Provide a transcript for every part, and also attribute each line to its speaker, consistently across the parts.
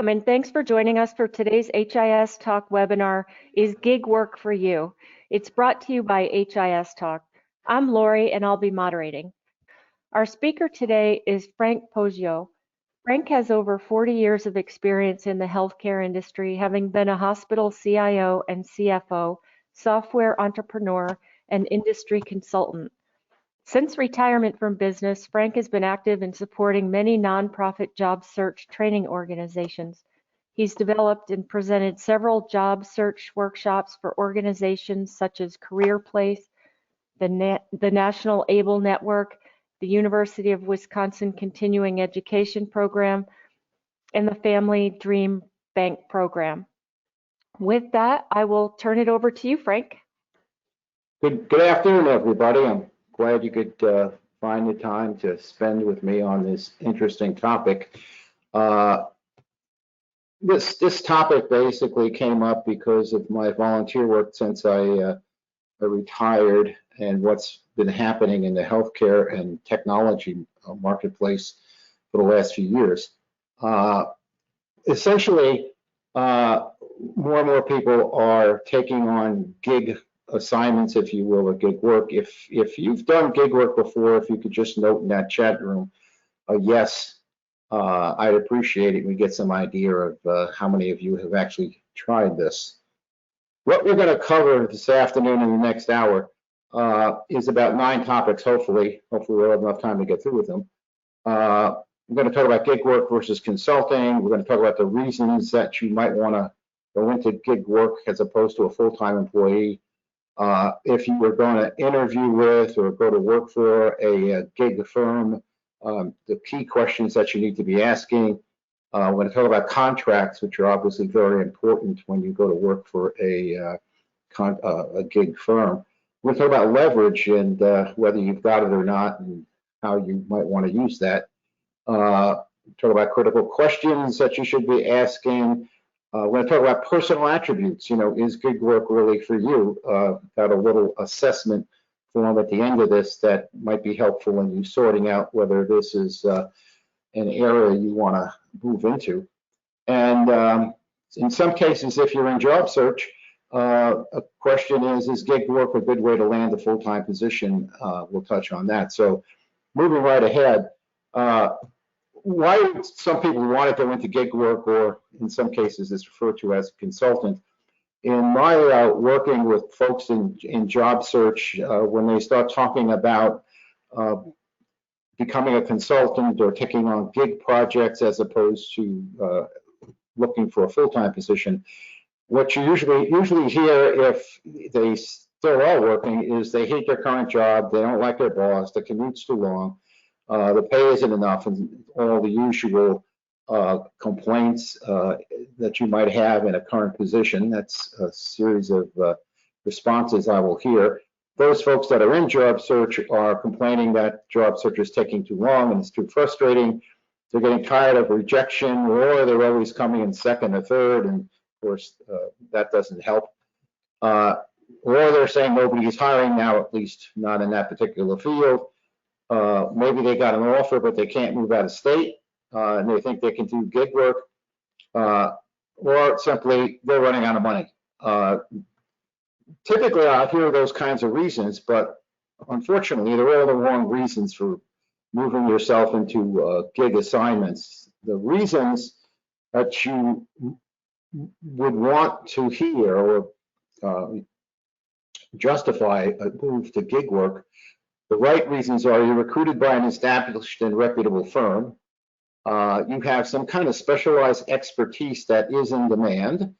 Speaker 1: Welcome and thanks for joining us for today's HIS Talk webinar, Is Gig Work for You? It's brought to you by HIS Talk. I'm Lori and I'll be moderating. Our speaker today is Frank Poggio. Frank has over 40 years of experience in the healthcare industry, having been a hospital CIO and CFO, software entrepreneur, and industry consultant. Since retirement from business, Frank has been active in supporting many nonprofit job search training organizations. He's developed and presented several job search workshops for organizations such as Career Place, the National ABLE Network, the University of Wisconsin Continuing Education Program, and the Family Dream Bank Program. With that, I will turn it over to you, Frank.
Speaker 2: Good afternoon, everybody. I'm glad you could find the time to spend with me on this interesting topic. This topic basically came up because of my volunteer work since I retired and what's been happening in the healthcare and technology marketplace for the last few years. Essentially, more and more people are taking on gig assignments, if you will, or gig work. If you've done gig work before, if you could just note in that chat room a yes, I'd appreciate it. We get some idea of how many of you have actually tried this. What we're going to cover this afternoon in the next hour is about 9 topics, hopefully we'll have enough time to get through with them. We're going to talk about gig work versus consulting. We're going to talk about the reasons that you might want to go into gig work as opposed to a full-time employee. If you were going to interview with or go to work for a gig firm, the key questions that you need to be asking. We're going to talk about contracts, which are obviously very important when you go to work for a gig firm. We're going to talk about leverage and whether you've got it or not and how you might want to use that. Talk about critical questions that you should be asking. We're going to talk about personal attributes. You know, is gig work really for you? Got a little assessment form at the end of this that might be helpful in you sorting out whether this is an area you want to move into. And in some cases, if you're in job search, a question is gig work a good way to land a full-time position? We'll touch on that. So moving right ahead, why would some people want to go into gig work, or in some cases it's referred to as a consultant? In my working with folks in job search, when they start talking about becoming a consultant or taking on gig projects as opposed to looking for a full-time position, what you usually hear if they still are working is they hate their current job, they don't like their boss, the commute's too long, the pay isn't enough, and all the usual complaints that you might have in a current position. That's a series of responses I will hear. Those folks that are in job search are complaining that job search is taking too long and it's too frustrating. They're getting tired of rejection, or they're always coming in second or third, and of course that doesn't help. Or they're saying nobody is hiring now, at least not in that particular field. Maybe they got an offer, but they can't move out of state, and they think they can do gig work, or simply they're running out of money. Typically, I hear those kinds of reasons, but unfortunately, they're all the wrong reasons for moving yourself into gig assignments. The reasons that you would want to hear or justify a move to gig work, the right reasons are you're recruited by an established and reputable firm. You have some kind of specialized expertise that is in demand.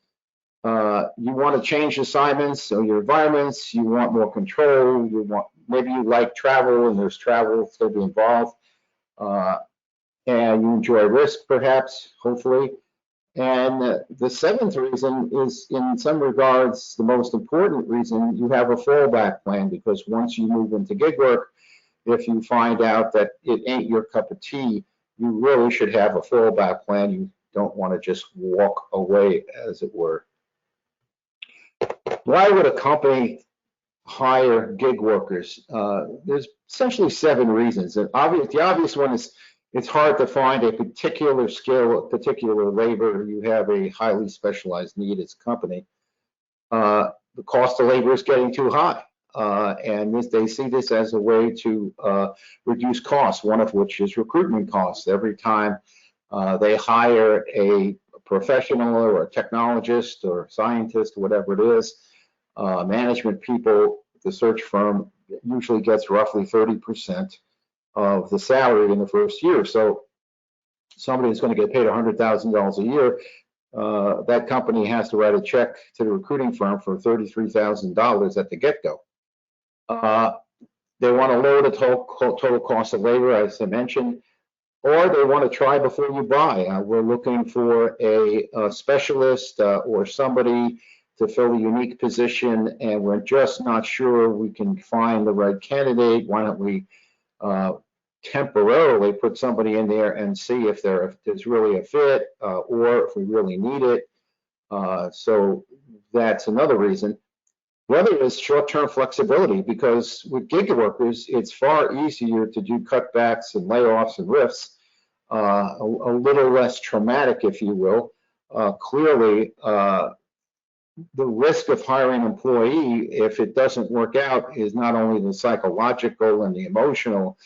Speaker 2: You want to change assignments or your environments. You want more control. Maybe you like travel and there's travel to be involved. And you enjoy risk, perhaps, hopefully. And the 7th reason is, in some regards, the most important reason. You have a fallback plan, because once you move into gig work, if you find out that it ain't your cup of tea, you really should have a fallback plan. You don't want to just walk away, as it were. Why would a company hire gig workers? There's essentially 7 reasons. The obvious one is it's hard to find a particular skill, a particular labor. You have a highly specialized need as a company. The cost of labor is getting too high. And they see this as a way to reduce costs, one of which is recruitment costs. Every time they hire a professional or a technologist or scientist, whatever it is, management people, the search firm usually gets roughly 30% of the salary in the first year. So somebody who's going to get paid $100,000 a year, that company has to write a check to the recruiting firm for $33,000 at the get-go. They want to lower the total cost of labor, as I mentioned, or they want to try before you buy. We're looking for a specialist or somebody to fill a unique position, and we're just not sure we can find the right candidate. Why don't we temporarily put somebody in there and see if there's really a fit or if we really need it. So that's another reason. The other is short-term flexibility, because with gig workers, it's far easier to do cutbacks and layoffs and rifts, a little less traumatic, if you will. Clearly, the risk of hiring an employee, if it doesn't work out, is not only the psychological and the emotional,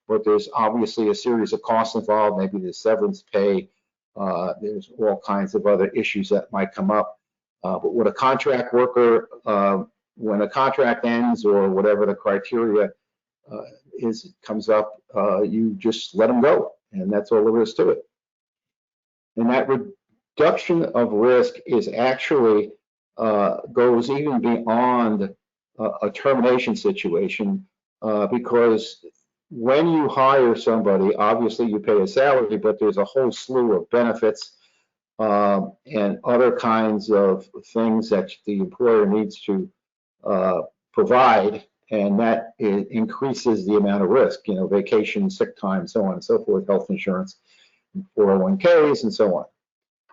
Speaker 2: but there's obviously a series of costs involved, maybe the severance pay. There's all kinds of other issues that might come up. But with a contract worker, when a contract ends or whatever the criteria comes up, you just let them go, and that's all there is to it. And that reduction of risk is actually goes even beyond a termination situation, because when you hire somebody, obviously you pay a salary, but there's a whole slew of benefits and other kinds of things that the employer needs to provide, and that increases the amount of risk, vacation, sick time, so on and so forth, health insurance, 401ks, and so on.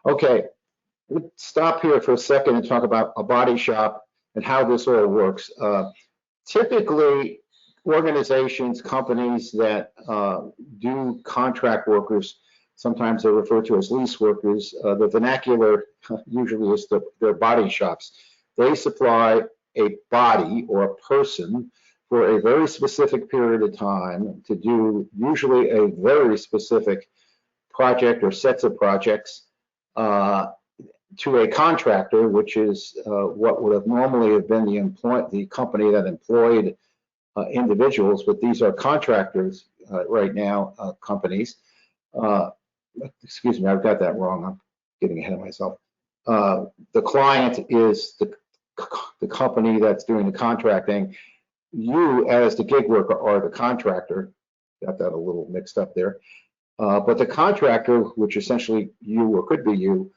Speaker 2: Okay, let's stop here for a second and talk about a body shop and how this all works. Typically, organizations, companies that do contract workers, sometimes they're referred to as lease workers. The vernacular usually is their body shops. They supply a body or a person for a very specific period of time to do usually a very specific project or sets of projects to a contractor, which is what would have normally have been the company that employed individuals, but these are contractors right now, companies. Excuse me, I've got that wrong. I'm getting ahead of myself. The client is the company that's doing the contracting. You, as the gig worker, are the contractor. Got that a little mixed up there. But the contractor, which essentially you or could be you,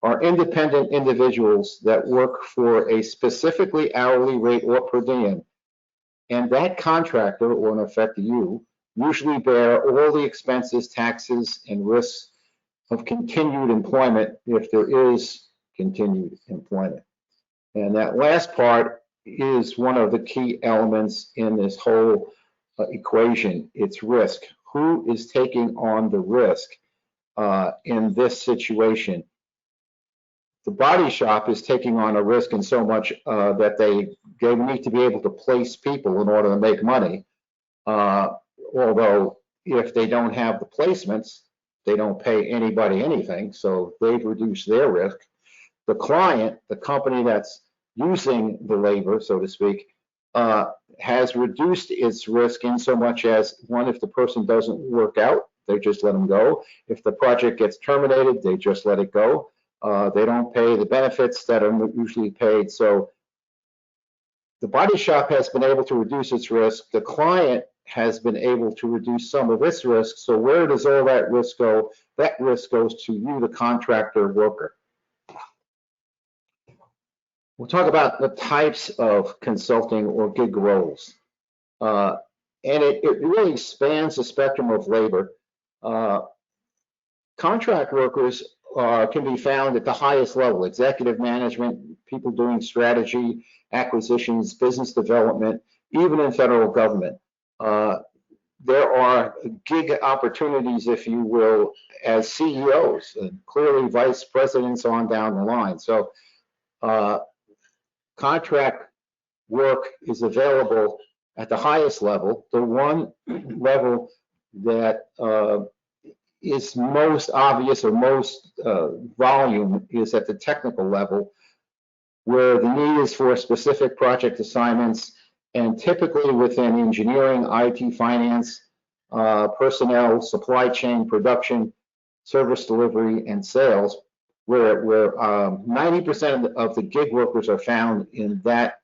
Speaker 2: are independent individuals that work for a specifically hourly rate or per diem. And that contractor, or in effect you, usually bear all the expenses, taxes, and risks of continued employment if there is continued employment. And that last part is one of the key elements in this whole equation. It's risk. Who is taking on the risk in this situation? The body shop is taking on a risk in so much that they need to be able to place people in order to make money. Although if they don't have the placements, they don't pay anybody anything, so they've reduced their risk. The client, the company that's using the labor, so to speak, has reduced its risk in so much as, one, if the person doesn't work out, they just let them go. If the project gets terminated, they just let it go. They don't pay the benefits that are usually paid. So the body shop has been able to reduce its risk. The client has been able to reduce some of its risk. So where does all that risk go? That risk goes to you, the contractor worker. We'll talk about the types of consulting or gig roles. And it really spans the spectrum of labor. Contract workers can be found at the highest level: executive management, people doing strategy, acquisitions, business development, even in federal government. there are gig opportunities, if you will, as CEOs, and clearly vice presidents on down the line. So contract work is available at the highest level. The one level that is most obvious or most volume is at the technical level, where the need is for specific project assignments, and typically within engineering, IT, finance, personnel, supply chain, production, service delivery, and sales, where 90% of the gig workers are found in that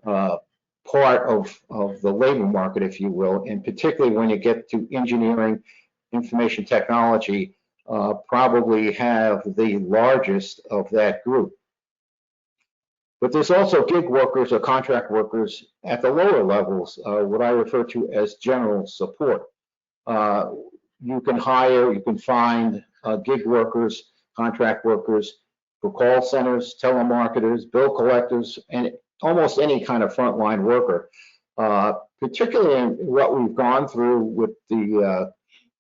Speaker 2: part of the labor market, if you will, and particularly when you get to engineering, information technology, probably have the largest of that group. But there's also gig workers or contract workers at the lower levels, what I refer to as general support. You can find gig workers, contract workers for call centers, telemarketers, bill collectors, and almost any kind of frontline worker. Particularly in what we've gone through with the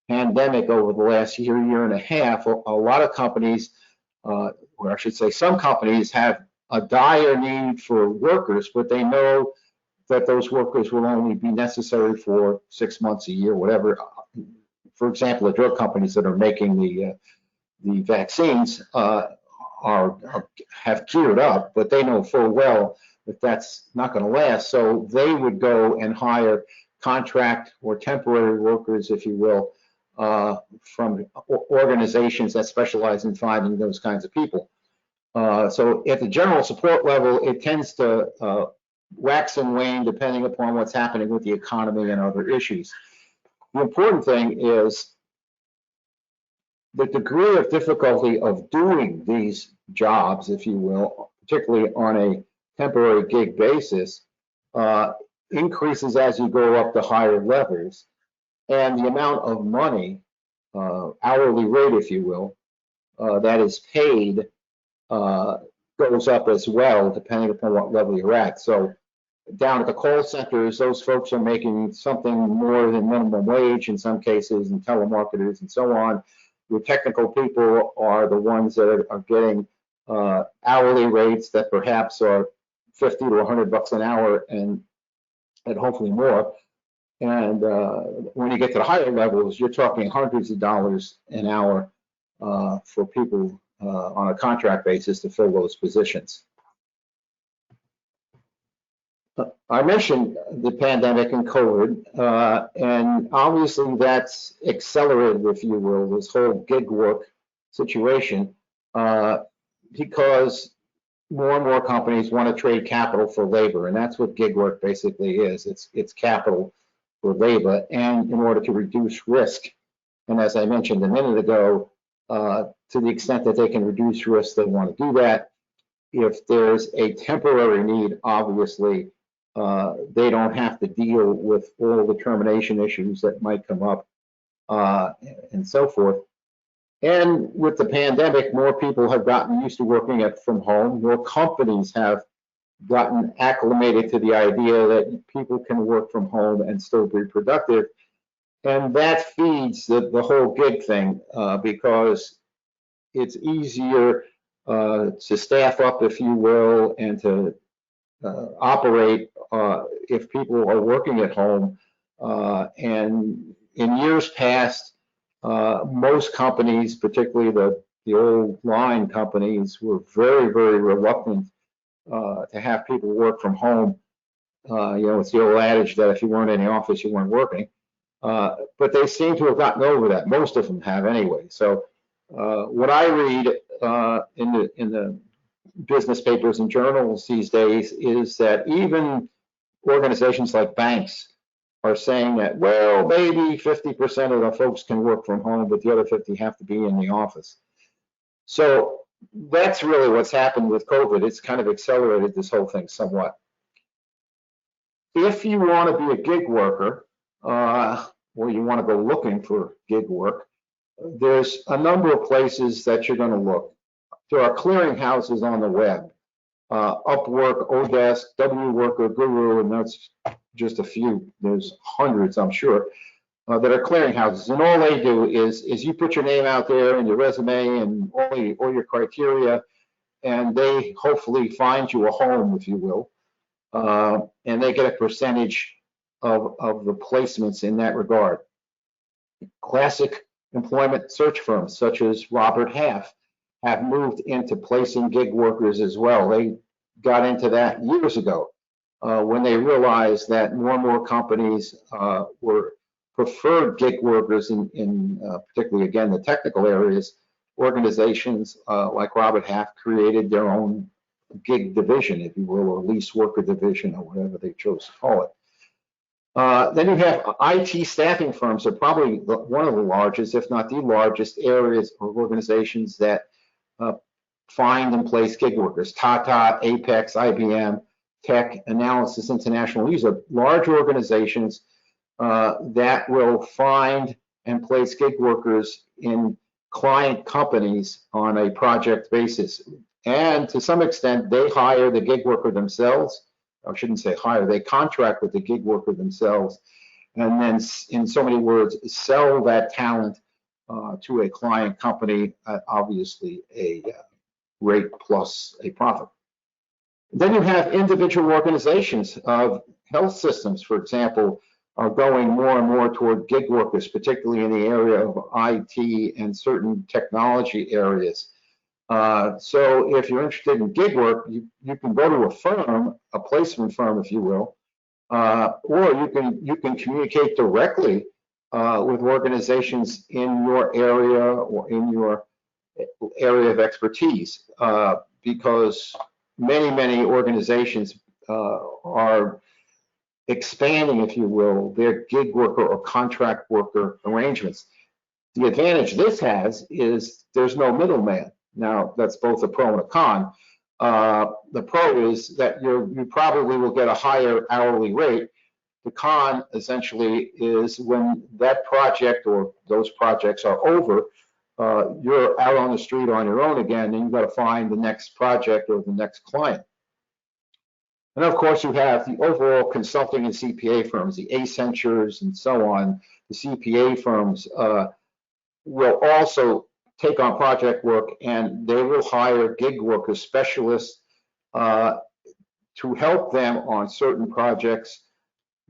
Speaker 2: pandemic over the last year and a half, a lot of companies, or I should say some companies, have a dire need for workers, but they know that those workers will only be necessary for 6 months, a year, whatever. For example, the drug companies that are making the vaccines have geared up, but they know full well that that's not going to last. So they would go and hire contract or temporary workers, if you will, from organizations that specialize in finding those kinds of people. So at the general support level, it tends to wax and wane depending upon what's happening with the economy and other issues. The important thing is the degree of difficulty of doing these jobs, if you will, particularly on a temporary gig basis, increases as you go up to higher levels, and the amount of money, hourly rate, if you will, that is paid goes up as well, depending upon what level you're at. So down at the call centers, those folks are making something more than minimum wage in some cases, and telemarketers and so on. Your technical people are the ones that are getting hourly rates that perhaps are 50 to 100 bucks an hour, and hopefully more. And when you get to the higher levels, you're talking hundreds of dollars an hour for people on a contract basis to fill those positions. I mentioned the pandemic and COVID, and obviously that's accelerated, if you will, this whole gig work situation, because more and more companies want to trade capital for labor, and that's what gig work basically is. It's capital for labor, and in order to reduce risk. And as I mentioned a minute ago, to the extent that they can reduce risk, they want to do that. If there's a temporary need, obviously, they don't have to deal with all the termination issues that might come up, and so forth. And with the pandemic, more people have gotten used to working from home. More companies have gotten acclimated to the idea that people can work from home and still be productive. And that feeds the whole gig thing, because it's easier to staff up, if you will, and to operate if people are working at home. And in years past, most companies, particularly the old line companies, were very, very reluctant to have people work from home. It's the old adage that if you weren't in the office, you weren't working. But they seem to have gotten over that. Most of them have anyway. So what I read in the business papers and journals these days is that even organizations like banks are saying that, well, maybe 50% of the folks can work from home, but the other 50 have to be in the office. So that's really what's happened with COVID. It's kind of accelerated this whole thing somewhat. If you want to be a gig worker, or you want to go looking for gig work, there's a number of places that you're going to look. There are clearinghouses on the web, Upwork, Odesk, WWorker, Guru, and that's just a few. There's hundreds, I'm sure. that are clearinghouses, and all they do is you put your name out there and your resume and all your criteria, and they hopefully find you a home, if you will, and they get a percentage of the placements in that regard. Classic employment search firms such as Robert Half have moved into placing gig workers as well. They got into that years ago when they realized that more and more companies were preferred gig workers in particularly, again, the technical areas. Organizations like Robert Half created their own gig division, if you will, or lease worker division, or whatever they chose to call it. Then you have IT staffing firms are probably one of the largest, if not the largest, areas of organizations that find and place gig workers. Tata, Apex, IBM, Tech, Analysis International. These are large organizations that will find and place gig workers in client companies on a project basis. And to some extent, they hire the gig worker themselves. I shouldn't say hire, they contract with the gig worker themselves, and then, in so many words, sell that talent to a client company at obviously a rate plus a profit. Then you have individual organizations of health systems, for example, are going more and more toward gig workers, particularly in the area of IT and certain technology areas. So if you're interested in gig work, you can go to a firm, a placement firm, if you will, or you can communicate directly with organizations in your area or in your area of expertise, because many organizations are expanding, if you will, their gig worker or contract worker arrangements. The advantage this has is there's no middleman. Now, that's both a pro and a con. The pro is that you probably will get a higher hourly rate. The con, essentially, is when that project or those projects are over, you're out on the street on your own again, and you've got to find the next project or the next client. And of course, you have the overall consulting and CPA firms, the Accentures and so on. The CPA firms will also take on project work, and they will hire gig workers, specialists, to help them on certain projects,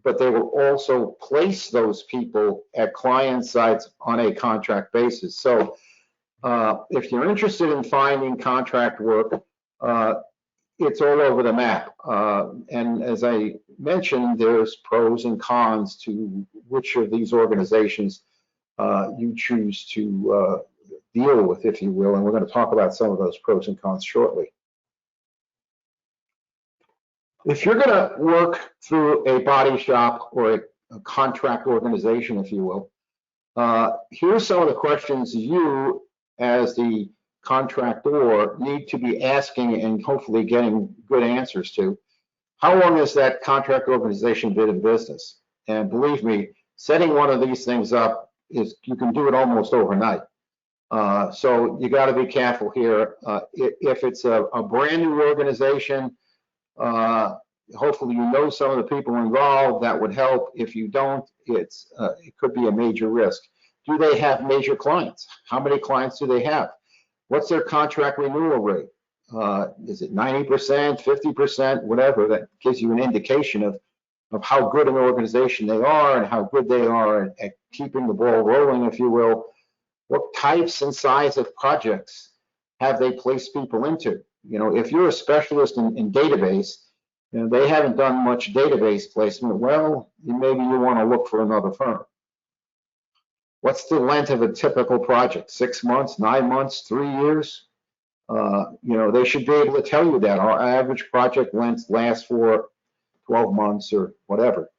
Speaker 2: but they will also place those people at client sites on a contract basis. So if you're interested in finding contract work, it's all over the map. And as I mentioned, there's pros and cons to which of these organizations you choose to deal with, if you will, and we're going to talk about some of those pros and cons shortly. If you're going to work through a body shop or a contract organization, if you will, here's some of the questions you, as the contractor, need to be asking and hopefully getting good answers to. How long has that contract organization been in business? And believe me, setting one of these things up you can do it almost overnight. So you got to be careful here. If it's a brand new organization, hopefully you know some of the people involved. That would help. If you don't, it could be a major risk. Do they have major clients? How many clients do they have? What's their contract renewal rate? Is it 90%, 50%, whatever? That gives you an indication of how good an organization they are and how good they are at keeping the ball rolling, if you will. What types and size of projects have they placed people into? You know, if you're a specialist in database, and they haven't done much database placement, well, maybe you want to look for another firm. What's the length of a typical project? 6 months, 9 months, 3 years? You know, they should be able to tell you that. Our average project length lasts for 12 months or whatever.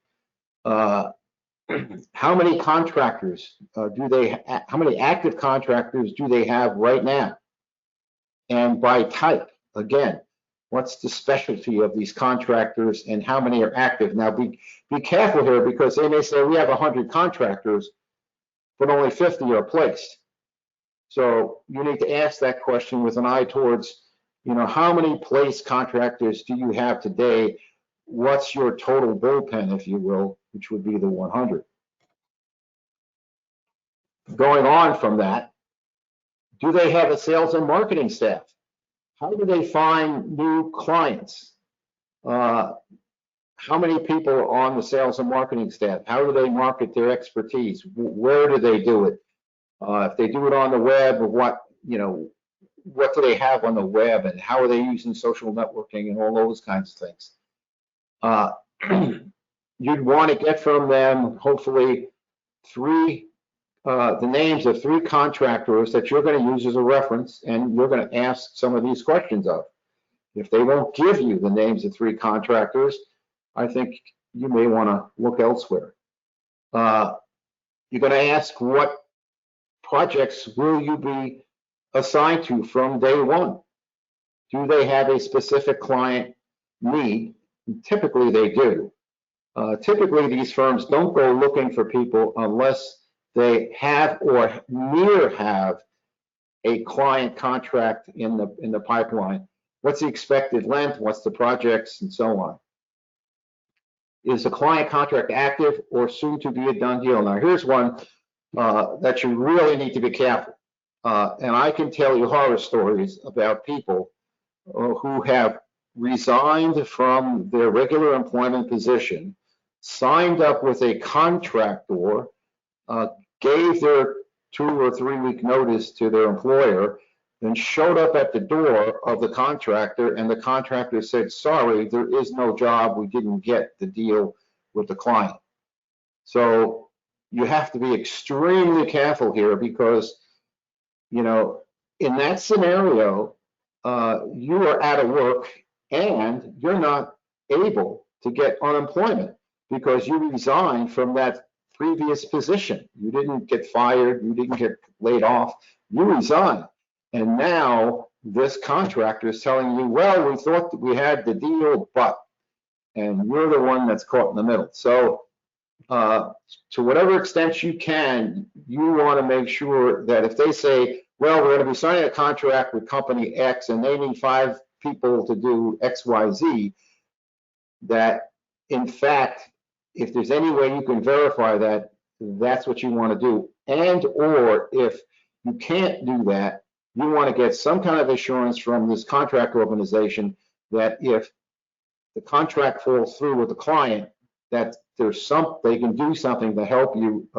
Speaker 2: How many contractors how many active contractors do they have right now? And by type, again, what's the specialty of these contractors and how many are active? Now be careful here, because they may say we have 100 contractors, but only 50 are placed. So you need to ask that question with an eye towards, you know, how many placed contractors do you have today? What's your total bullpen, if you will, which would be the 100. Going on from that, do they have a sales and marketing staff? How do they find new clients? How many people are on the sales and marketing staff? How do they market their expertise? Where do they do it? If they do it on the web, what do they have on the web, and how are they using social networking and all those kinds of things? You'd want to get from them hopefully the names of 3 contractors that you're going to use as a reference, and you're going to ask some of these questions of. If they won't give you the names of 3 contractors, I think you may want to look elsewhere. You're going to ask what projects will you be assigned to from day one? Do they have a specific client need? Typically they do. Typically these firms don't go looking for people unless they have or near have a client contract in the pipeline. What's the expected length? What's the projects, and so on? Is the client contract active or soon to be a done deal? Now here's one that you really need to be careful. And I can tell you horror stories about people who have resigned from their regular employment position, signed up with a contractor, gave their 2 or 3 week notice to their employer, then showed up at the door of the contractor, and the contractor said, sorry, there is no job, we didn't get the deal with the client. So you have to be extremely careful here, because in that scenario, you are out of work and you're not able to get unemployment because you resigned from that previous position. You didn't get fired, you didn't get laid off, you resigned. And now this contractor is telling you, well, we thought that we had the deal, but, and you're the one that's caught in the middle. So to whatever extent you can, you want to make sure that if they say, well, we're going to be signing a contract with company X and they need 5 people to do X, Y, Z, that in fact, if there's any way you can verify that, that's what you want to do. And or if you can't do that, you want to get some kind of assurance from this contract organization that if the contract falls through with the client, that there's they can do something to help you,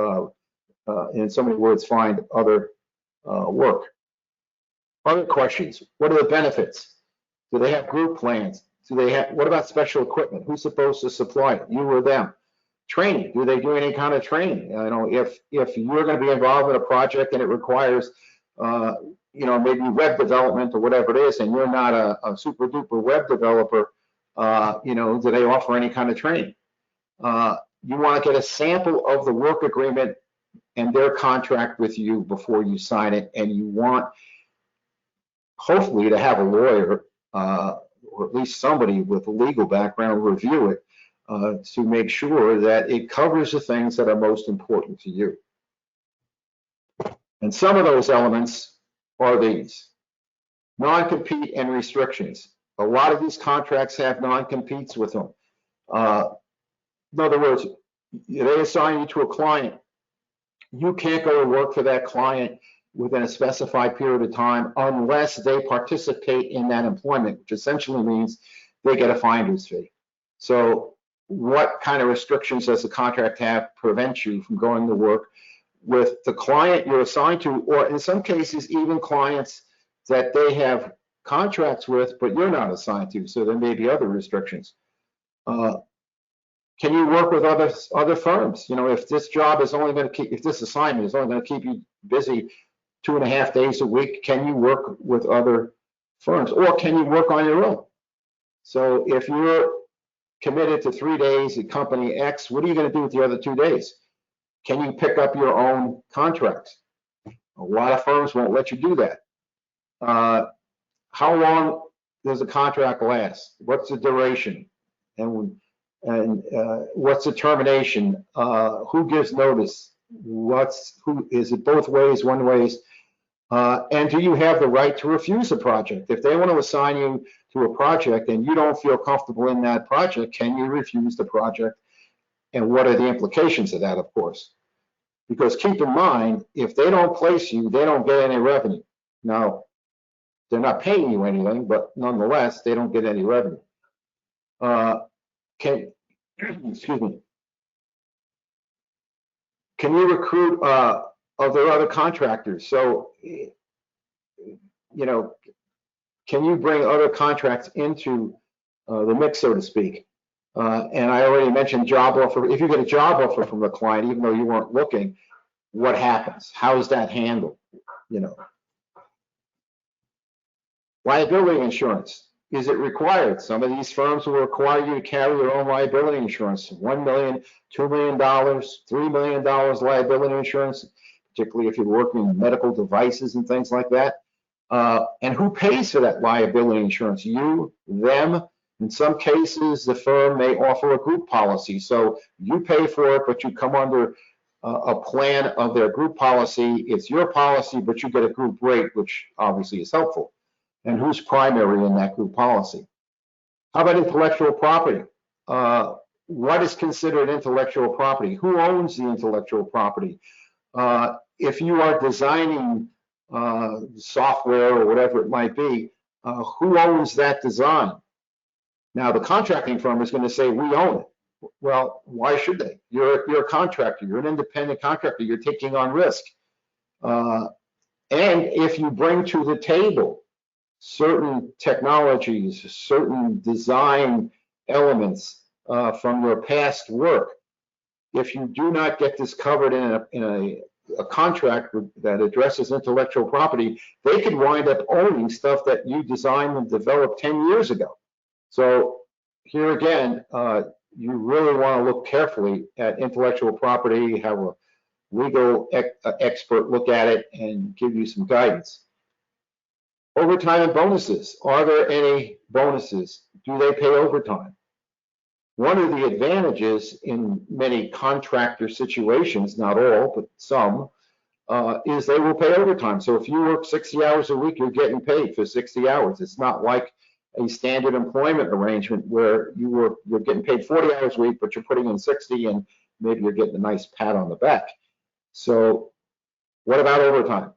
Speaker 2: in so many words, find other work. Other questions: what are the benefits? Do they have group plans? What about special equipment? Who's supposed to supply it? You or them? Training: do they do any kind of training? If you're going to be involved in a project and it requires maybe web development or whatever it is, and you're not a super duper web developer, do they offer any kind of training? You want to get a sample of the work agreement and their contract with you before you sign it, and you want hopefully to have a lawyer or at least somebody with a legal background review it to make sure that it covers the things that are most important to you. And some of those elements are these: non-compete and restrictions. A lot of these contracts have non-competes with them. In other words, they assign you to a client. You can't go to work for that client within a specified period of time unless they participate in that employment, which essentially means they get a finder's fee. So what kind of restrictions does the contract have prevent you from going to work with the client you're assigned to, or in some cases even clients that they have contracts with but you're not assigned to? So there may be other restrictions. Can you work with other firms? If this job is only going to keep, if this assignment is only going to keep you busy 2.5 days a week, can you work with other firms, or can you work on your own? So if you're committed to 3 days at company X, what are you going to do with the other 2 days? Can you pick up your own contracts? A lot of firms won't let you do that. How long does a contract last? What's the duration? And what's the termination? Who gives notice? Who is it? Both ways, one ways? And do you have the right to refuse a project? If they want to assign you to a project and you don't feel comfortable in that project, can you refuse the project? And what are the implications of that, of course? Because keep in mind, if they don't place you, they don't get any revenue. Now, they're not paying you anything, but nonetheless, they don't get any revenue. Excuse me. Can you recruit other contractors? So, you know, can you bring other contracts into the mix, so to speak? And I already mentioned job offer. If you get a job offer from the client, even though you weren't looking, what happens? How is that handled? You know, liability insurance. Is it required? Some of these firms will require you to carry your own liability insurance. $1 million, $2 million, $3 million liability insurance, particularly if you're working in medical devices and things like that. And who pays for that liability insurance? You, them. In some cases, the firm may offer a group policy. So you pay for it, but you come under a plan of their group policy. It's your policy, but you get a group rate, which obviously is helpful. And who's primary in that group policy? How about intellectual property? What is considered intellectual property? Who owns the intellectual property? If you are designing software or whatever it might be, who owns that design? Now, the contracting firm is going to say, we own it. Well, why should they? You're a contractor. You're an independent contractor. You're taking on risk. And if you bring to the table certain technologies, certain design elements from your past work, if you do not get this covered in a contract that addresses intellectual property, they could wind up owning stuff that you designed and developed 10 years ago. So here again, you really want to look carefully at intellectual property, have a legal expert look at it and give you some guidance. Overtime and bonuses. Are there any bonuses? Do they pay overtime? One of the advantages in many contractor situations, not all, but some, is they will pay overtime. So if you work 60 hours a week, you're getting paid for 60 hours. It's not like a standard employment arrangement where you're getting paid 40 hours a week, but you're putting in 60 and maybe you're getting a nice pat on the back. So what about overtime?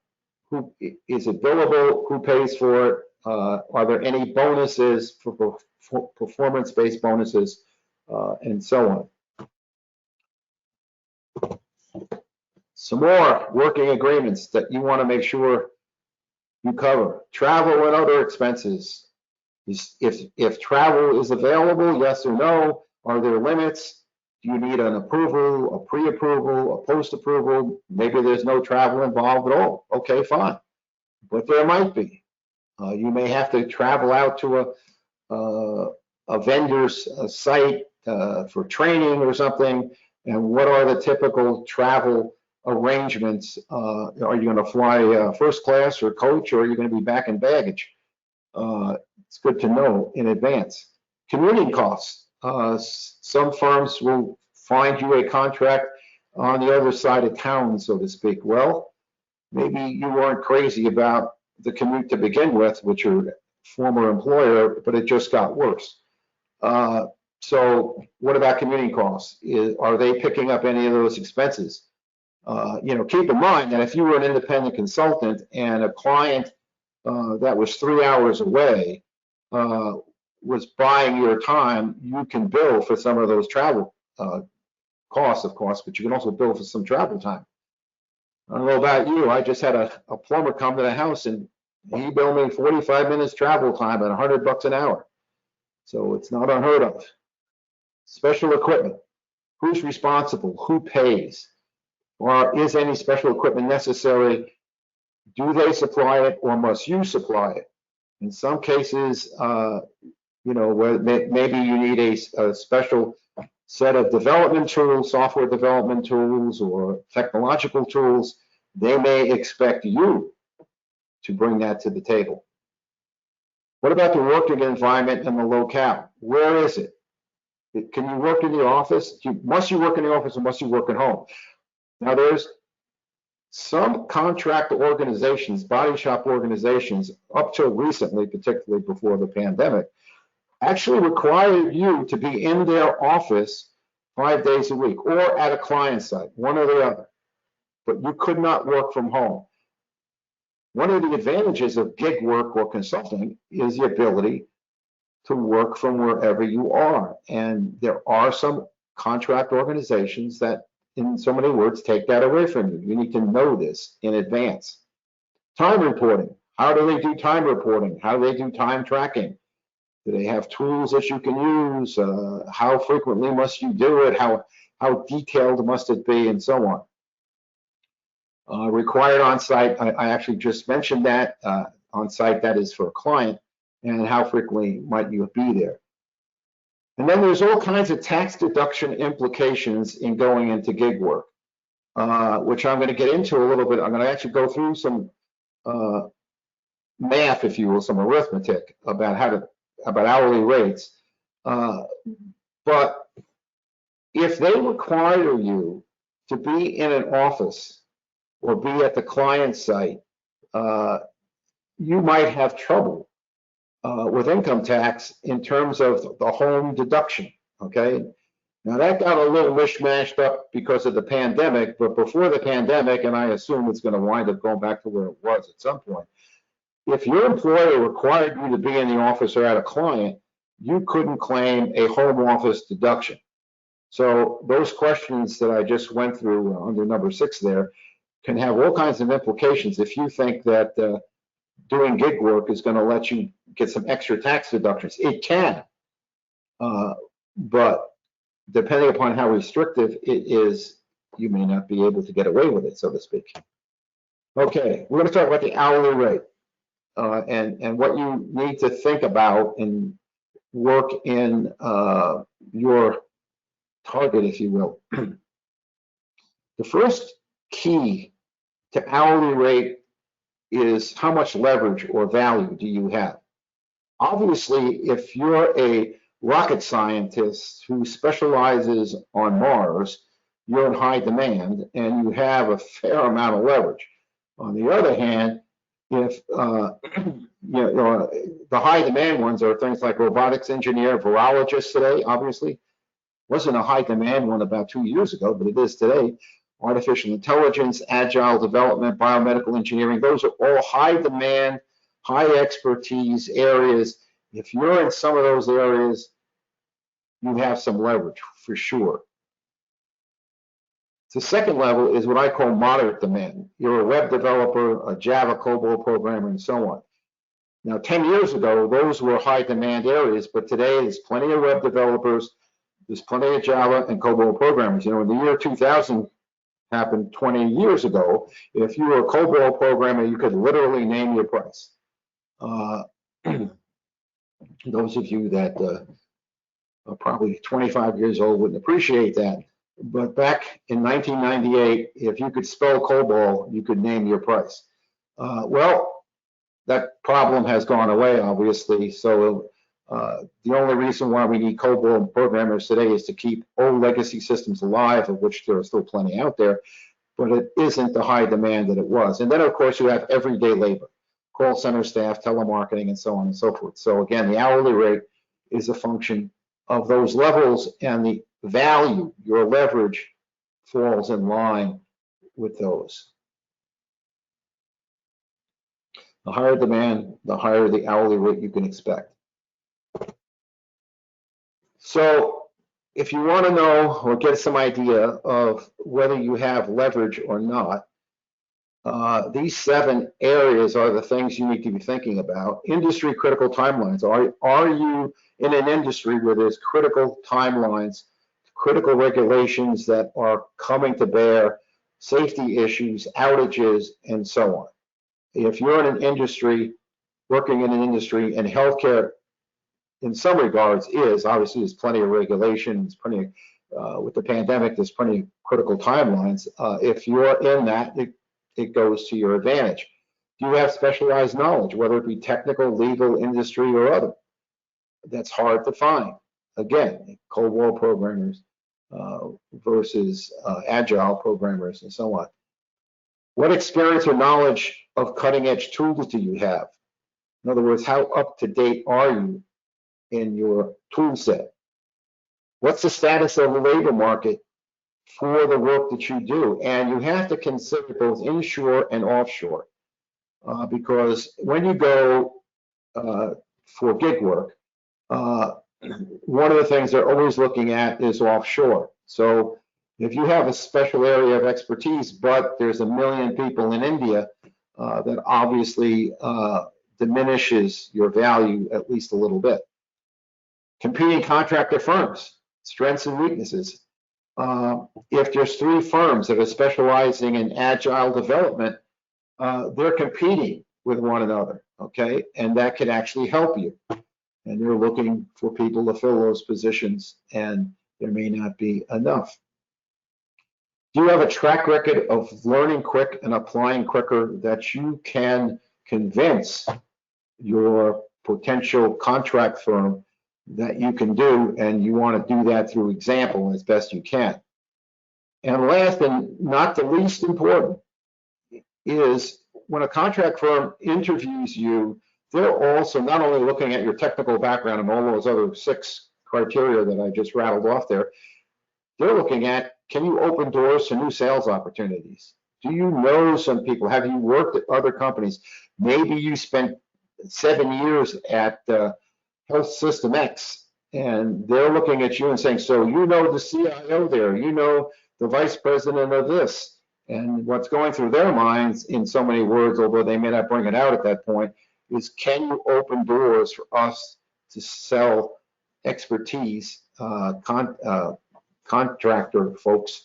Speaker 2: Who is it billable? Who pays for it? Are there any bonuses for performance-based bonuses and so on? Some more working agreements that you want to make sure you cover. Travel and other expenses. If travel is available, yes or no? Are there limits? Do you need an approval, a pre-approval, a post-approval? Maybe there's no travel involved at all. Okay, fine. But there might be. You may have to travel out to a vendor's site for training or something. And what are the typical travel arrangements? Are you going to fly first class or coach, or are you going to be back in baggage? It's good to know in advance. Commuting costs. Some firms will find you a contract on the other side of town, so to speak. Well, maybe you weren't crazy about the commute to begin with, with your former employer, but it just got worse. So what about commuting costs? Are they picking up any of those expenses? Keep in mind that if you were an independent consultant and a client that was 3 hours away was buying your time, you can bill for some of those travel costs, of course, but you can also bill for some travel time. I don't know about you, I just had a plumber come to the house and he billed me 45 minutes travel time at $100 an hour. So it's not unheard of. Special equipment. Who's responsible? Who pays? Or is any special equipment necessary? Do they supply it or must you supply it? In some cases, where maybe you need a special set of development tools, software development tools, or technological tools, they may expect you to bring that to the table. What about the working environment and the locale? Where is it? Can you work in the office? Must you work in the office or must you work at home? Now, there's some contract organizations, body shop organizations, up till recently, particularly before the pandemic, actually required you to be in their office 5 days a week or at a client site, one or the other. but you could not work from home. One of the advantages of gig work or consulting is the ability to work from wherever you are. And there are some contract organizations that, in so many words, take that away from you. You need to know this in advance. Time reporting. How do they do time reporting? How do they do time tracking? Do they have tools that you can use? How frequently must you do it? How detailed must it be, and so on. Required on-site, I actually just mentioned that. On-site, that is for a client, and how frequently might you be there. And then there's all kinds of tax deduction implications in going into gig work, which I'm going to get into a little bit. I'm going to actually go through some math, if you will, some arithmetic about hourly rates. But if they require you to be in an office or be at the client site, you might have trouble with income tax in terms of the home deduction, okay? Now that got a little mishmashed up because of the pandemic, but before the pandemic, and I assume it's going to wind up going back to where it was at some point, if your employer required you to be in the office or at a client, you couldn't claim a home office deduction. So those questions that I just went through under number 6 there can have all kinds of implications if you think that doing gig work is going to let you get some extra tax deductions. It can, but depending upon how restrictive it is, you may not be able to get away with it, so to speak. Okay, we're going to talk about the hourly rate and what you need to think about and work in your target, if you will. The first key to hourly rate is how much leverage or value do you have? Obviously, if you're a rocket scientist who specializes on Mars, you're in high demand and you have a fair amount of leverage. On the other hand, if the high demand ones are things like robotics engineer, virologist today, obviously. Wasn't a high demand one about 2 years ago, but it is today. Artificial intelligence, agile development, biomedical engineering, those are all high demand, high expertise areas. If you're in some of those areas, you have some leverage for sure. The second level is what I call moderate demand. You're a web developer, a Java, COBOL programmer, and so on. Now, 10 years ago, those were high demand areas, but today there's plenty of web developers, there's plenty of Java and COBOL programmers. You know, in the year 2000 happened 20 years ago, if you were a COBOL programmer, you could literally name your price. Those of you that are probably 25 years old wouldn't appreciate that. But back in 1998, if you could spell COBOL, you could name your price. Well, that problem has gone away, obviously. So the only reason why we need COBOL programmers today is to keep old legacy systems alive, of which there are still plenty out there, but it isn't the high demand that it was. And then, of course, you have everyday labor, call center staff, telemarketing, and so on and so forth. So again, the hourly rate is a function of those levels, and the value, your leverage, falls in line with those. The higher demand, the higher the hourly rate you can expect. So if you want to know or get some idea of whether you have leverage or not, these 7 areas are the things you need to be thinking about. Industry critical timelines. Are you in an industry where there's critical timelines, critical regulations that are coming to bear, safety issues, outages, and so on? If you're in an industry, working in an industry, and healthcare in some regards is, obviously there's plenty of regulation, there's plenty of, with the pandemic, there's plenty of critical timelines. If you're in that, it goes to your advantage. Do you have specialized knowledge, whether it be technical, legal, industry, or other? That's hard to find. Again, COBOL programmers versus agile programmers and so on. What experience or knowledge of cutting edge tools do you have? In other words, how up to date are you in your tool set? What's the status of the labor market for the work that you do. And you have to consider both inshore and offshore, because when you go for gig work, one of the things they're always looking at is offshore. So if you have a special area of expertise, but there's a million people in India, that obviously diminishes your value at least a little bit. Competing contractor firms, strengths and weaknesses. If there's 3 firms that are specializing in agile development, they're competing with one another, okay? And that could actually help you. And they're looking for people to fill those positions, and there may not be enough. Do you have a track record of learning quick and applying quicker that you can convince your potential contract firm that you can do, and you want to do that through example as best you can? And last and not the least important is when a contract firm interviews you, they're also not only looking at your technical background and all those other 6 criteria that I just rattled off there, they're looking at, can you open doors to new sales opportunities? Do you know some people? Have you worked at other companies? Maybe you spent 7 years at Health System X, and they're looking at you and saying, so you know the CIO there, you know the vice president of this. And what's going through their minds in so many words, although they may not bring it out at that point, is can you open doors for us to sell expertise, contractor folks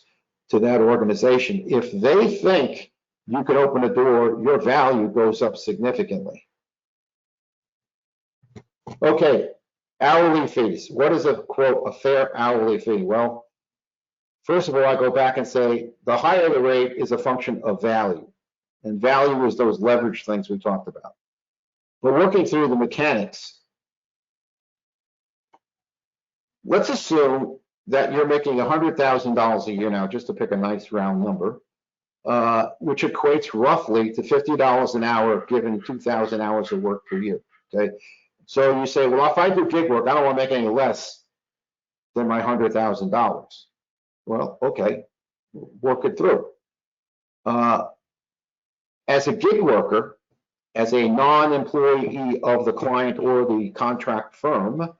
Speaker 2: to that organization? If they think you could open a door, your value goes up significantly. Okay, hourly fees. What is a, quote, a fair hourly fee? Well, first of all, I go back and say the higher the rate is a function of value. And value is those leverage things we talked about. But working through the mechanics, let's assume that you're making $100,000 a year now, just to pick a nice round number, which equates roughly to $50 an hour given 2,000 hours of work per year, okay? So you say, well, if I do gig work, I don't want to make any less than my $100,000. Well, okay, work it through. As a gig worker, as a non-employee of the client or the contract firm,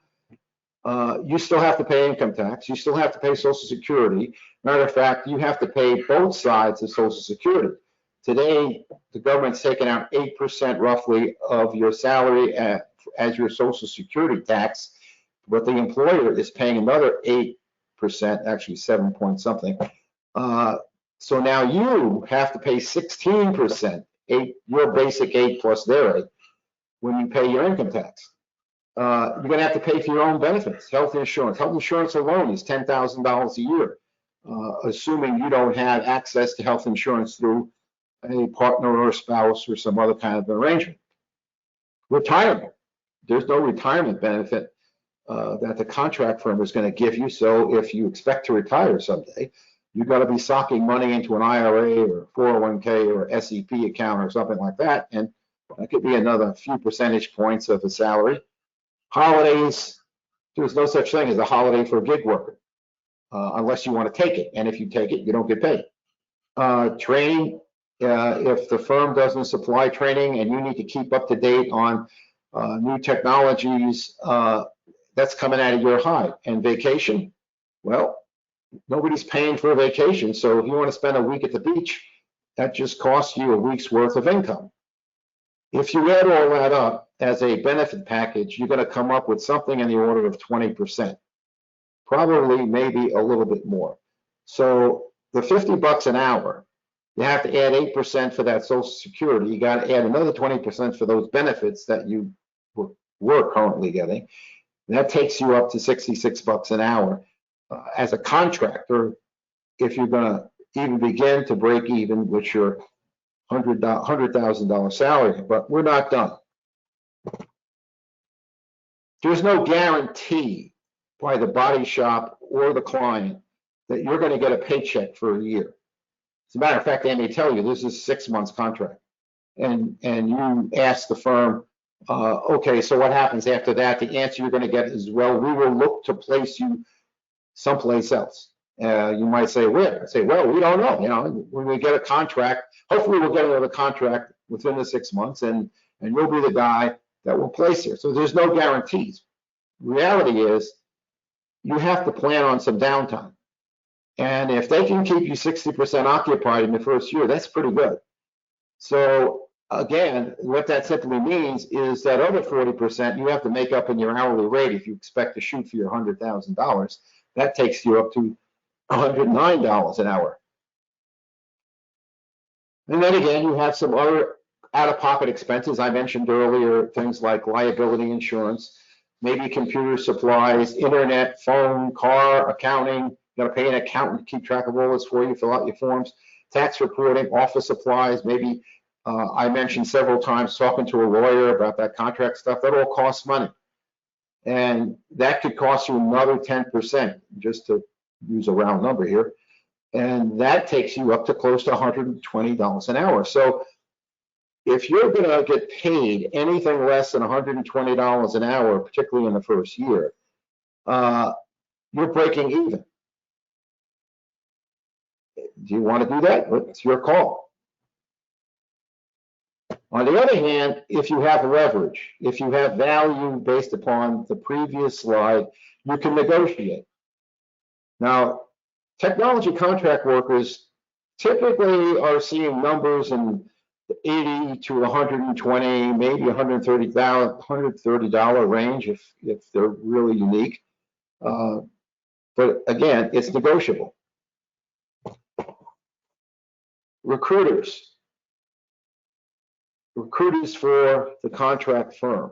Speaker 2: you still have to pay income tax. You still have to pay Social Security. Matter of fact, you have to pay both sides of Social Security. Today, the government's taking out 8% roughly of your salary as your Social Security tax, but the employer is paying another 8%, actually 7 point something. So now you have to pay 16%, your basic 8 plus their 8, when you pay your income tax. You're going to have to pay for your own benefits, health insurance. Health insurance alone is $10,000 a year, assuming you don't have access to health insurance through a partner or a spouse or some other kind of arrangement. Retirement. There's no retirement benefit that the contract firm is going to give you. So if you expect to retire someday, you've got to be socking money into an IRA or 401k or SEP account or something like that. And that could be another few percentage points of the salary. Holidays, there's no such thing as a holiday for a gig worker, unless you want to take it. And if you take it, you don't get paid. Training, if the firm doesn't supply training and you need to keep up to date on new technologies, that's coming out of your hide. And vacation, well, nobody's paying for a vacation. So if you want to spend a week at the beach, that just costs you a week's worth of income. If you add all that up as a benefit package, you're going to come up with something in the order of 20%, probably maybe a little bit more. So the $50 an hour, you have to add 8% for that Social Security. You got to add another 20% for those benefits that you were currently getting. And that takes you up to $66 an hour. As a contractor, if you're going to even begin to break even with your $100,000 salary, but we're not done. There's no guarantee by the body shop or the client that you're going to get a paycheck for a year. As a matter of fact, they may tell you this is a 6 months contract, and you ask the firm, okay, so what happens after that? The answer you're going to get is, well, we will look to place you someplace else. You might say, where? I say, well, we don't know. You know, when we get a contract, hopefully we'll get another contract within the 6 months, and you'll be the guy that will place here. So there's no guarantees. Reality is you have to plan on some downtime. And if they can keep you 60% occupied in the first year, that's pretty good. So again, what that simply means is that other 40% you have to make up in your hourly rate if you expect to shoot for your $100,000. That takes you up to $109 an hour. And then again, you have some other out-of-pocket expenses. I mentioned earlier, things like liability insurance, maybe computer supplies, internet, phone, car, accounting. You got to pay an accountant to keep track of all this for you, fill out your forms, tax reporting, office supplies. Maybe I mentioned several times talking to a lawyer about that contract stuff. That all costs money. And that could cost you another 10%, just to use a round number here. And that takes you up to close to $120 an hour. So if you're going to get paid anything less than $120 an hour, particularly in the first year, you're breaking even. Do you want to do that? It's your call. On the other hand, if you have leverage, if you have value based upon the previous slide, you can negotiate. Now, technology contract workers typically are seeing numbers in the 80 to 120, maybe $130 range if they're really unique. But again, it's negotiable. Recruiters for the contract firm.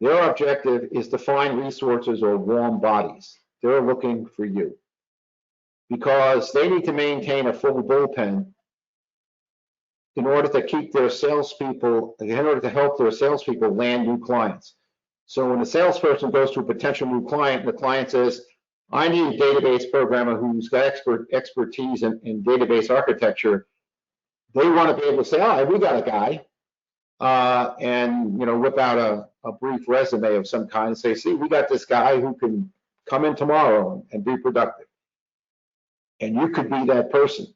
Speaker 2: Their objective is to find resources or warm bodies. They're looking for you because they need to maintain a full bullpen in order to keep their salespeople, in order to help their salespeople land new clients. So when a salesperson goes to a potential new client, the client says, I need a database programmer who's got expertise in database architecture. They want to be able to say, oh, we got a guy, and whip out a brief resume of some kind and say, see, we got this guy who can come in tomorrow and be productive. And you could be that person.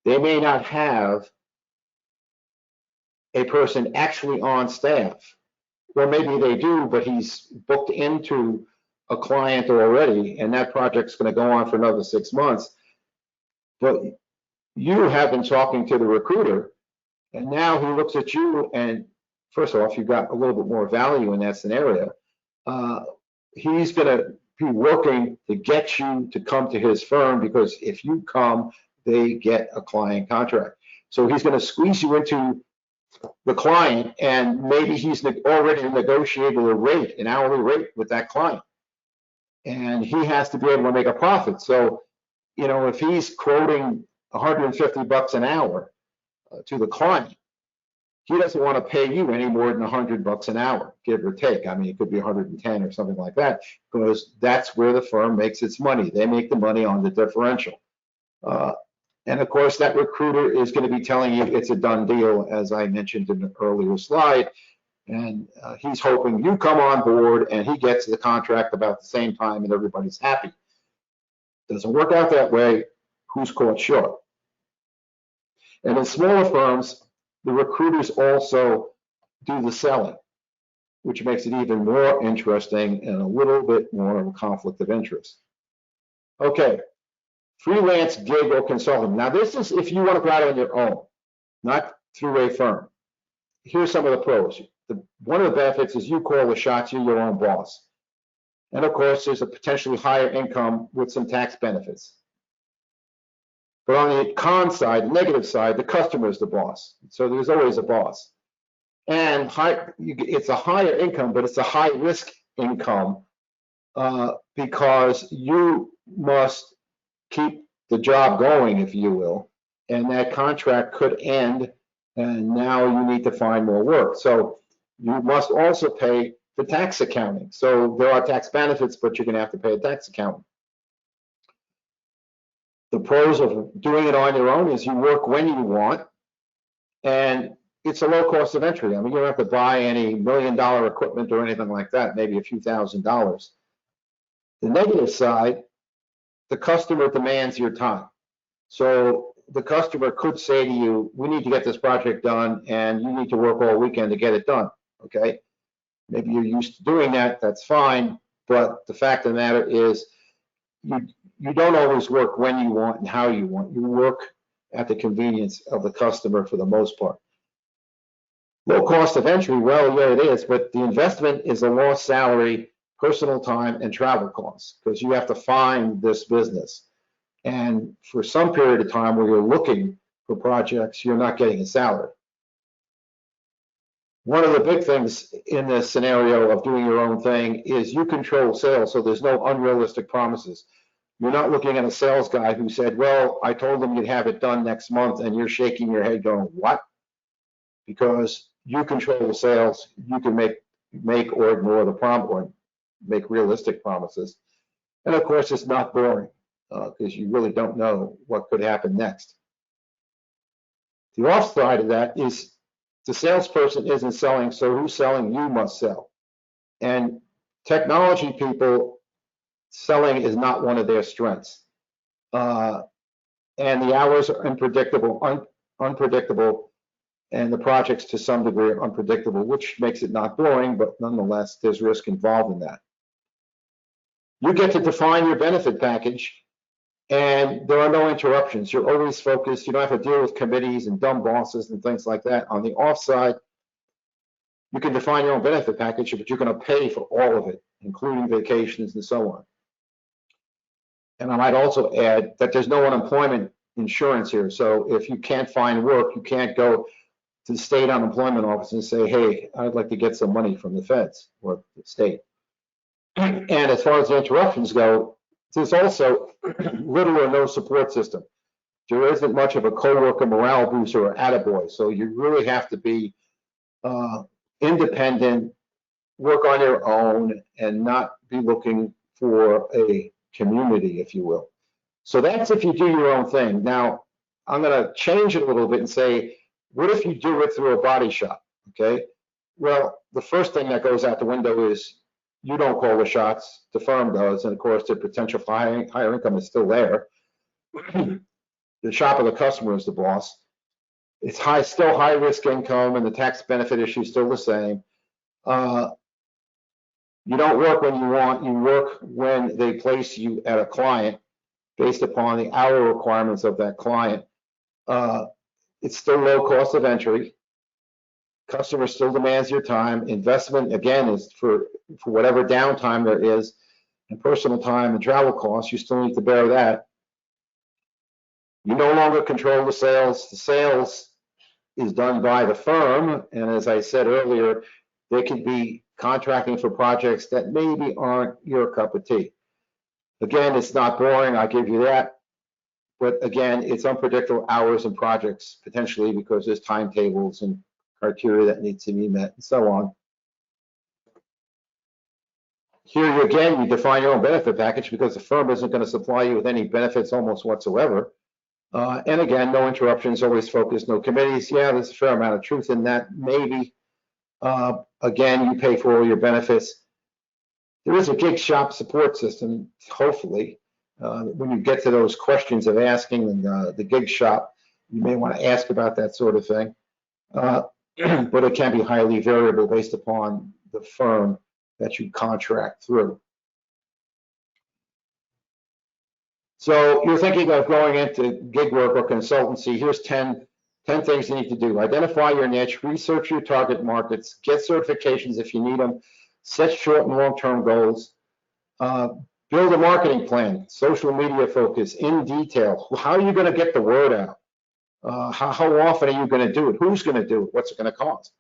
Speaker 2: They may not have a person actually on staff, or maybe they do, but he's booked into a client already, and that project's going to go on for another 6 months. But you have been talking to the recruiter, and now he looks at you, and first off, you've got a little bit more value in that scenario. He's going to be working to get you to come to his firm, because if you come, they get a client contract. So he's going to squeeze you into the client, and maybe he's already negotiated a rate, an hourly rate with that client. And he has to be able to make a profit. So, if he's quoting $150 an hour to the client, he doesn't want to pay you any more than $100 an hour, give or take. I mean, it could be 110 or something like that, because that's where the firm makes its money. They make the money on the differential. And of course, that recruiter is going to be telling you it's a done deal, as I mentioned in the earlier slide. And he's hoping you come on board and he gets the contract about the same time and everybody's happy. Doesn't work out that way. Who's caught short? And in smaller firms, the recruiters also do the selling, which makes it even more interesting and a little bit more of a conflict of interest. Okay, freelance, gig, or consulting. Now, this is if you want to go out on your own, not through a firm. Here's some of the pros. One of the benefits is you call the shots, you're your own boss. And of course, there's a potentially higher income with some tax benefits. But on the con side, the negative side, the customer is the boss. So there's always a boss. And it's a higher income, but it's a high risk income because you must keep the job going, if you will, and that contract could end, and now you need to find more work. So you must also pay the tax accounting. So there are tax benefits, but you're going to have to pay a tax accountant. The pros of doing it on your own is you work when you want, and it's a low cost of entry. I mean, you don't have to buy any $1 million equipment or anything like that, maybe a few $1,000s. The negative side the customer demands your time. So the customer could say to you, we need to get this project done and you need to work all weekend to get it done, okay? Maybe you're used to doing that, that's fine, but the fact of the matter is you don't always work when you want and how you want. You work at the convenience of the customer for the most part. Low cost of entry, well, yeah, it is, but the investment is a lost salary, personal time, and travel costs, because you have to find this business. And for some period of time where you're looking for projects, you're not getting a salary. One of the big things in this scenario of doing your own thing is you control sales, so there's no unrealistic promises. You're not looking at a sales guy who said, well, I told them you'd have it done next month, and you're shaking your head going, what? Because you control the sales, you can make or ignore the promise or make realistic promises. And of course, it's not boring because you really don't know what could happen next. The offside of that is the salesperson isn't selling, so who's selling? You must sell. And technology people, selling is not one of their strengths. And the hours are unpredictable, and the projects to some degree are unpredictable, which makes it not boring, but nonetheless, there's risk involved in that. You get to define your benefit package, and there are no interruptions. You're always focused. You don't have to deal with committees and dumb bosses and things like that. On the offside, you can define your own benefit package, but you're going to pay for all of it, including vacations and so on. And I might also add that there's no unemployment insurance here. So if you can't find work, you can't go to the state unemployment office and say, hey, I'd like to get some money from the feds or the state. And as far as the interruptions go, there's also little or no support system. There isn't much of a coworker morale booster or attaboy. So you really have to be independent, work on your own, and not be looking for a community, if you will. So that's if you do your own thing. Now, I'm going to change it a little bit and say, what if you do it through a body shop, okay? Well, the first thing that goes out the window is you don't call the shots, the firm does, and of course the potential for higher income is still there. The shop of the customer is the boss. It's still high risk income, and the tax benefit issue is still the same. You don't work when you want, you work when they place you at a client based upon the hour requirements of that client. It's still low cost of entry. Customer still demands your time. Investment, again, is for whatever downtime there is, and personal time and travel costs, you still need to bear that. You no longer control the sales. The sales is done by the firm, and as I said earlier, they could be contracting for projects that maybe aren't your cup of tea. Again, it's not boring, I give you that. But again, it's unpredictable hours and projects potentially because there's timetables and criteria that needs to be met and so on. Here again, you define your own benefit package because the firm isn't going to supply you with any benefits almost whatsoever. And again, no interruptions, always focused, no committees. Yeah, there's a fair amount of truth in that, maybe. Again, you pay for all your benefits. There is a gig shop support system, hopefully. When you get to those questions of asking in the gig shop, you may want to ask about that sort of thing. But it can be highly variable based upon the firm that you contract through. So you're thinking of going into gig work or consultancy. Here's 10 things you need to do. Identify your niche, research your target markets, get certifications if you need them, set short and long-term goals, build a marketing plan, social media focus in detail. How are you going to get the word out? How often are you going to do it? Who's going to do it? What's it going to cost?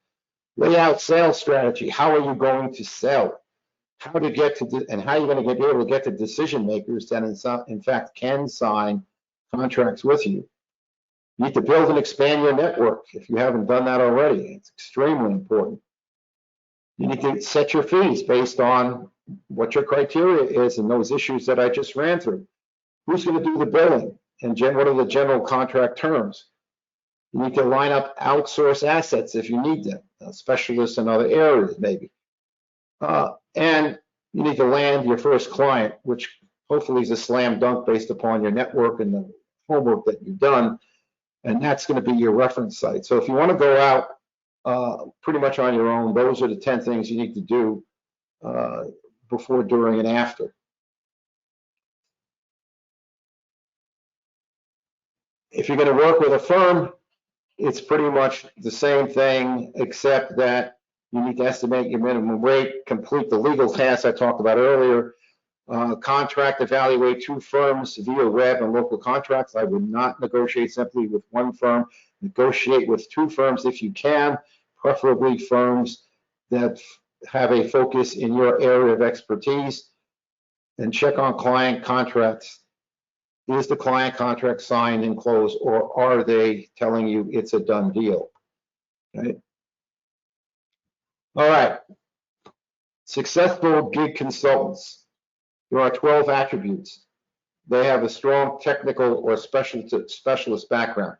Speaker 2: Lay out sales strategy. How are you going to sell? How to get to, and how are you going to be able to get to decision makers that in fact can sign contracts with you? You need to build and expand your network if you haven't done that already. It's extremely important. You need to set your fees based on what your criteria is and those issues that I just ran through. Who's going to do the billing and what are the general contract terms? You need to line up outsource assets if you need them, specialists in other areas maybe. And you need to land your first client, which hopefully is a slam dunk based upon your network and the homework that you've done. And that's going to be your reference site. So if you want to go out pretty much on your own, those are the 10 things you need to do before, during, and after. If you're going to work with a firm, it's pretty much the same thing, except that you need to estimate your minimum rate, complete the legal tasks I talked about earlier, contract, evaluate 2 firms via web and local contracts. I would not negotiate simply with 1 firm. Negotiate with 2 firms if you can, preferably firms that have a focus in your area of expertise, and check on client contracts. Is the client contract signed and closed, or are they telling you it's a done deal? Okay. All right. Successful gig consultants. There are 12 attributes. They have a strong technical or specialist background.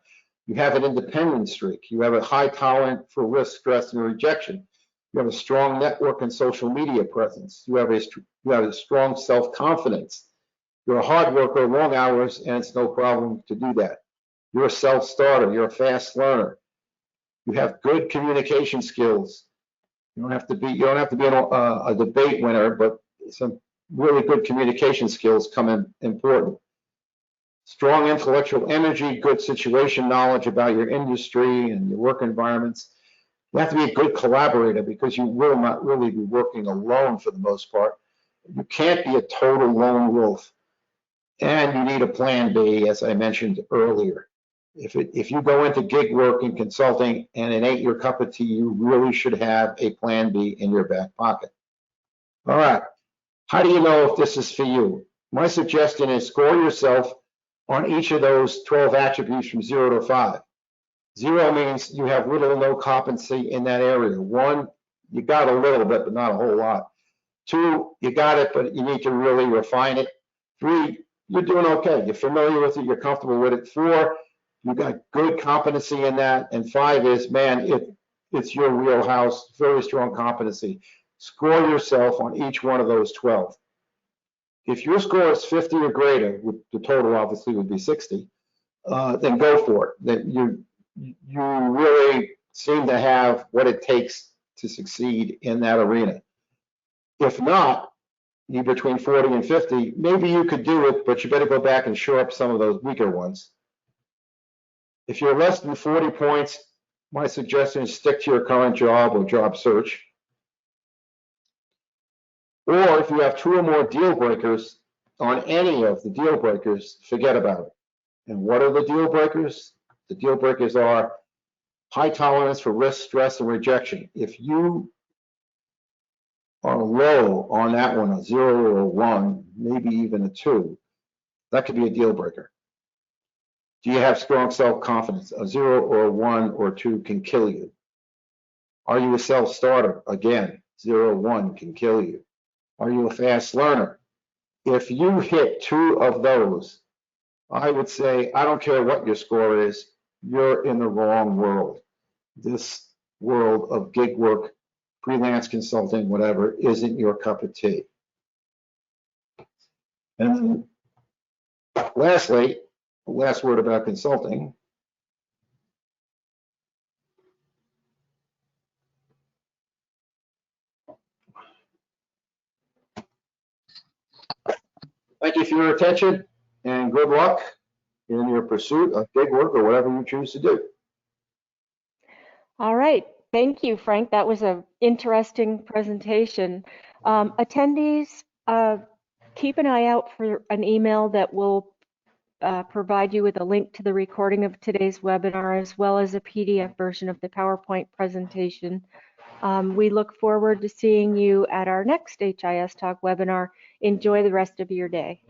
Speaker 2: You have an independent streak. You have a high tolerance for risk, stress, and rejection. You have a strong network and social media presence. You have a strong self-confidence. You're a hard worker, long hours, and it's no problem to do that. You're a self-starter. You're a fast learner. You have good communication skills. You don't have to be a debate winner, but some really good communication skills come in important. Strong intellectual energy, good situation knowledge about your industry and your work environments. You have to be a good collaborator because you will not really be working alone for the most part. You can't be a total lone wolf. And you need a plan B, as I mentioned earlier. If you go into gig work and consulting and it ain't your cup of tea, you really should have a plan B in your back pocket. All right. How do you know if this is for you? My suggestion is score yourself on each of those 12 attributes from 0 to 5. 0 means you have little or no competency in that area. 1, you got a little bit, but not a whole lot. 2, you got it, but you need to really refine it. 3, you're doing okay. You're familiar with it. You're comfortable with it. 4, you got good competency in that. And 5 is, man, it's your wheelhouse, very strong competency. Score yourself on each one of those 12. If your score is 50 or greater, the total obviously would be 60, then go for it. That you really seem to have what it takes to succeed in that arena. If not, you between 40 and 50, maybe you could do it, but you better go back and shore up some of those weaker ones. If you're less than 40 points, my suggestion is stick to your current job or job search. Or if you have 2 or more deal breakers on any of the deal breakers, forget about it. And what are the deal breakers? The deal breakers are high tolerance for risk, stress, and rejection. If you are low on that one, a 0 or a 1, maybe even a 2, that could be a deal breaker. Do you have strong self-confidence? A 0 or a 1 or 2 can kill you. Are you a self-starter? Again, 0 or 1 can kill you. Are you a fast learner? If you hit 2 of those, I would say, I don't care what your score is, you're in the wrong world. This world of gig work, freelance consulting, whatever, isn't your cup of tea. And lastly, last word about consulting. Thank you for your attention and good luck in your pursuit of gig work or whatever you choose to do.
Speaker 1: All right. Thank you, Frank. That was an interesting presentation. Attendees, keep an eye out for an email that will provide you with a link to the recording of today's webinar, as well as a PDF version of the PowerPoint presentation. We look forward to seeing you at our next HIS Talk webinar. Enjoy the rest of your day.